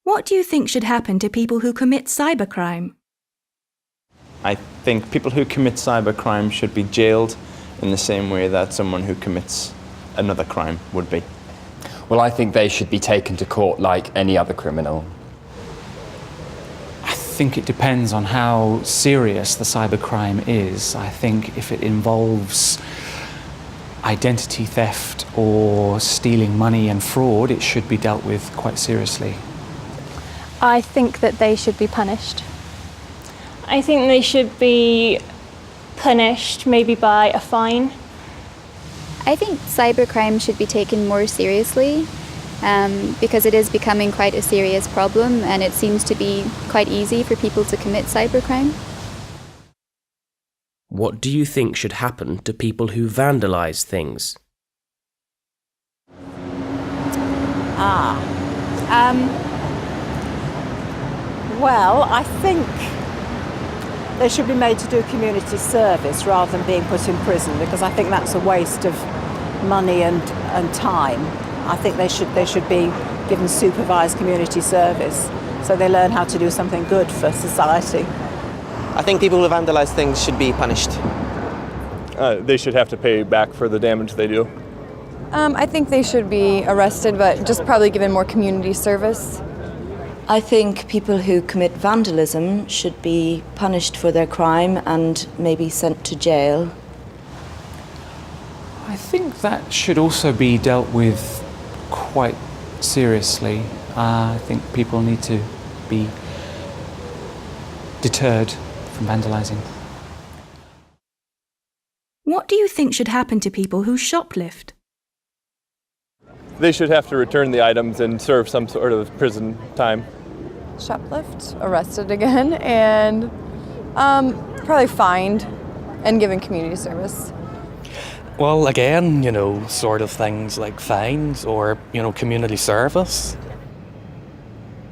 What do you think should happen to people who commit cybercrime? I think people who commit cybercrime should be jailed in the same way that someone who commits another crime would be. Well, I think they should be taken to court like any other criminal. I think it depends on how serious the cybercrime is. I think if it involves identity theft or stealing money and fraud, it should be dealt with quite seriously. I think that they should be punished. I think they should be punished, maybe by a fine. I think cybercrime should be taken more seriously because it is becoming quite a serious problem, and it seems to be quite easy for people to commit cybercrime. What do you think should happen to people who vandalise things? Well, I think they should be made to do community service rather than being put in prison, because I think that's a waste of money and time. I think they should be given supervised community service so they learn how to do something good for society. I think people who vandalise things should be punished. They should have to pay back for the damage they do. I think they should be arrested, but just probably given more community service. I think people who commit vandalism should be punished for their crime and maybe sent to jail. I think that should also be dealt with quite seriously. I think people need to be deterred from vandalising. What do you think should happen to people who shoplift? They should have to return the items and serve some sort of prison time. Shoplift, arrested again, and probably fined and given community service. Well, again, sort of things like fines or, community service.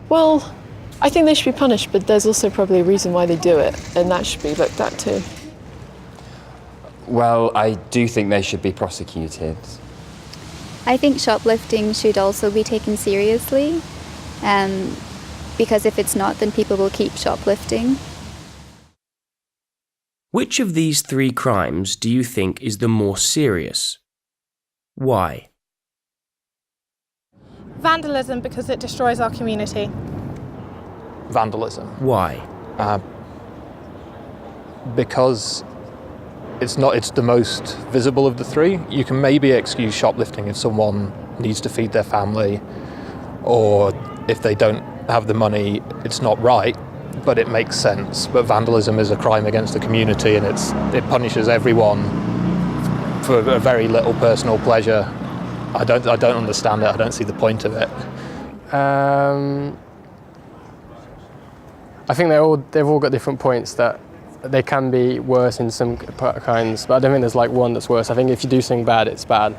Well, I think they should be punished, but there's also probably a reason why they do it, and that should be looked at too. Well, I do think they should be prosecuted. I think shoplifting should also be taken seriously, because if it's not, then people will keep shoplifting. Which of these three crimes do you think is the more serious? Why? Vandalism, because it destroys our community. Vandalism. Why? Because it's the most visible of the three. You can maybe excuse shoplifting if someone needs to feed their family, or if they don't have the money, it's not right, but it makes sense. But vandalism is a crime against the community, and it punishes everyone for a very little personal pleasure. I don't understand it. I don't see the point of it. I think they've all got different points that they can be worse in some kinds, but I don't think there's one that's worse. I think if you do something bad, it's bad.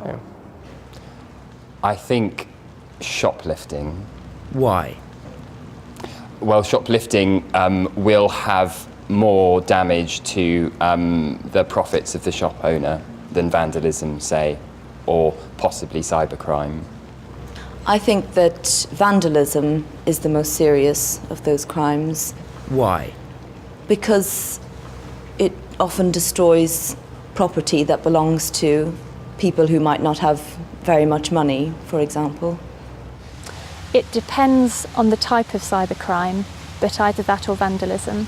Yeah. I think shoplifting. Why? Well, shoplifting will have more damage to the profits of the shop owner than vandalism, say, or possibly cybercrime. I think that vandalism is the most serious of those crimes. Why? Because it often destroys property that belongs to people who might not have very much money, for example. It depends on the type of cybercrime, but either that or vandalism.